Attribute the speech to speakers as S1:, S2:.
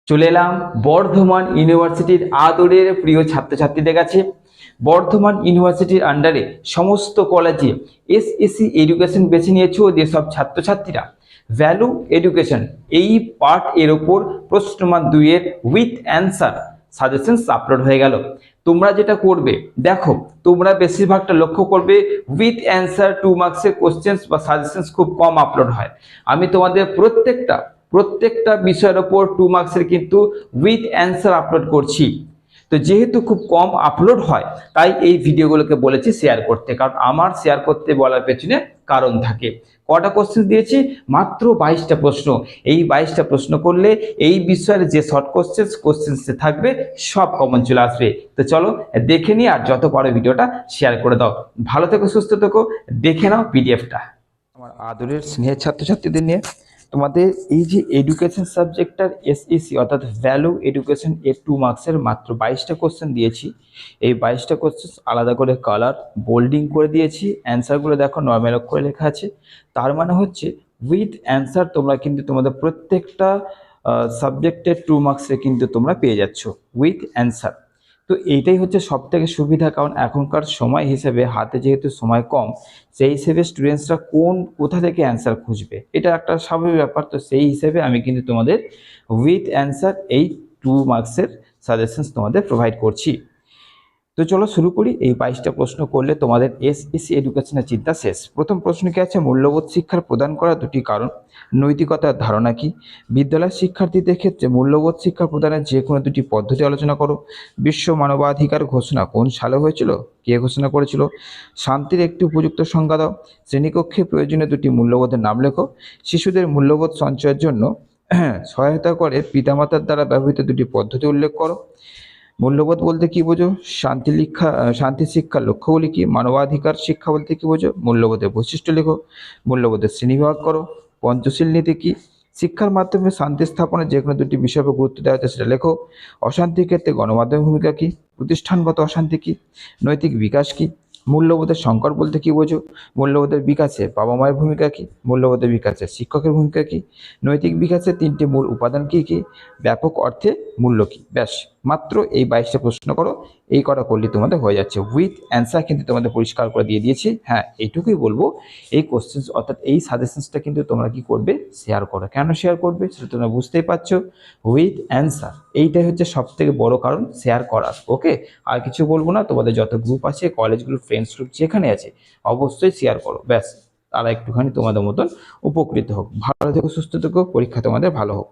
S1: চলে এলাম বর্ধমান ইউনিভার্সিটির আদরের প্রিয় ছাত্রছাত্রীদের কাছে। বর্ধমান ইউনিভার্সিটির আন্ডারে সমস্ত কলেজে এসএসসি এডুকেশন বেছে নিয়েছো যেসব ছাত্রছাত্রীরা, ভ্যালু এডুকেশন এই পার্ট এর ওপর প্রশ্নমান 2 এর উইথ অ্যান্সার সাজেশনস আপলোড হয়ে গেল। তোমরা যেটা করবে দেখো, তোমরা বেশিরভাগটা লক্ষ্য করবে উইথ অ্যান্সার 2 মার্কসের কোশ্চেন্স বা সাজেশনস খুব কম আপলোড হয়। আমি তোমাদের প্রত্যেকটা বিষয়ের ওপর 2 মার্কসের কিন্তু উইথ অ্যান্সার আপলোড করছি। তো যেহেতু খুব কম আপলোড হয় তাই এই ভিডিওগুলোকে বলেছি শেয়ার করতে, কারণ আমার শেয়ার করতে বলার পেছনে কারণ থাকে। কটা কোশ্চেন দিয়েছি? মাত্র 22টা প্রশ্ন। এই 22টা প্রশ্ন করলে এই বিষয়ের যে শর্ট কোশ্চেন্সে থাকবে সব কমন চলে আসবে। তো চলো দেখে নিই, আর যত পারো ভিডিওটা শেয়ার করে দাও। ভালো থেকো, সুস্থ থেকো, দেখে নাও পিডিএফটা। আমার আদরের স্নেহের ছাত্রছাত্রীদের নিয়ে তোমাদের এই যে এডুকেশন সাবজেক্টটার এসইসি অর্থাৎ ভ্যালু এডুকেশন এর 2 মার্কসের মাত্র 22টা কোশ্চেন দিয়েছি। এই 22টা কোশ্চেন আলাদা করে কালার বোল্ডিং করে দিয়েছি। অ্যান্সারগুলো দেখো নর্মাল অক্ষরে লেখা আছে। তার মানে হচ্ছে উইথ অ্যান্সার তোমরা কিন্তু তোমাদের প্রত্যেকটা সাবজেক্টের 2 মার্কসে কিন্তু তোমরা পেয়ে যাচ্ছ উইথ অ্যান্সার। তো এইটাই হচ্ছে সব থেকে সুবিধা, কারণ এখনকার সময় হিসেবে হাতে যেহেতু সময় কম, সেই হিসেবে স্টুডেন্টসরা কোথা থেকে অ্যান্সার খুঁজবে, এটা একটা স্বাভাবিক ব্যাপার। তো সেই হিসেবে আমি কিন্তু তোমাদের উইথ অ্যান্সার এই 2 মার্কসের সাজেশনস তোমাদের প্রোভাইড করছি। তো চলো শুরু করি। এই 22টা প্রশ্ন করলে তোমাদের এসএসসি এডুকেশনের চিন্তা শেষ। প্রথম প্রশ্ন কি আছে? মূল্যবোধ শিক্ষার প্রদান করার দুটি কারণ, নৈতিকতার ধারণা কি? বিদ্যালয়ের শিক্ষার্থীদের ক্ষেত্রে মূল্যবোধ শিক্ষা প্রদানের যে কোনো দুটি পদ্ধতি আলোচনা করো। বিশ্ব মানবাধিকার ঘোষণা কোন সালে হয়েছিল? কে ঘোষণা করেছিল? শান্তির একটি উপযুক্ত সংজ্ঞা দাও। শ্রেণীকক্ষে প্রয়োজনীয় দুটি মূল্যবোধের নাম লেখো। শিশুদের মূল্যবোধ সঞ্চয়ের জন্য সহায়তা করে পিতামাতার দ্বারা ব্যবহৃত দুটি পদ্ধতি উল্লেখ করো। মূল্যবোধ বলতে কি বোঝো? শান্তি শিক্ষার লক্ষ্যগুলি কি? মানবাধিকার শিক্ষা বলতে কি বোঝো? মূল্যবোধের বৈশিষ্ট্য লেখো। মূল্যবোধের শ্রেণীবিভাগ করো। পঞ্চশীল নীতি কি? শিক্ষার মাধ্যমে শান্তি স্থাপনে যে কোনো দুটি বিষয়ের উপর গুরুত্ব দেওয়া হচ্ছে সেটা লেখো। অশান্তির ক্ষেত্রে গণমাধ্যমের ভূমিকা কি? প্রতিষ্ঠানগত অশান্তি কি? নৈতিক বিকাশ কি? মূল্যবোধের সংকট বলতে কি বোঝো? মূল্যবোধের বিকাশে বাবা মায়ের ভূমিকা কি? মূল্যবোধের বিকাশে শিক্ষকের ভূমিকা কি? নৈতিক বিকাশের 3টি মূল উপাদান কি কি? ব্যাপক অর্থে মূল্য কি? ব্যাস, মাত্র এই 22টা প্রশ্ন করো। এই কটা করলে তোমাদের হয়ে যাচ্ছে। উইথ অ্যান্সার কিন্তু তোমাদের পরিষ্কার করে দিয়ে দিয়েছি। হ্যাঁ, এইটুকুই বলবো, এই কোশ্চেন্স অর্থাৎ এই সাজেশনসটা কিন্তু তোমরা কি করবে? শেয়ার করো। কেন শেয়ার করবে সেটা তোমরা বুঝতেই পারছো। উইথ অ্যান্সার এইটাই হচ্ছে সব থেকে বড় কারণ শেয়ার করার। ওকে, আর কিছু বলবো না। তোমাদের যত গ্রুপ আছে, কলেজ গ্রুপ, ফ্রেন্ডস গ্রুপ যেখানে আছে অবশ্যই শেয়ার করো। ব্যাস, তারা একটুখানি তোমাদের মতন উপকৃত হোক। ভালো থেকো, সুস্থ থেকো, পরীক্ষা তোমাদের ভালো হোক।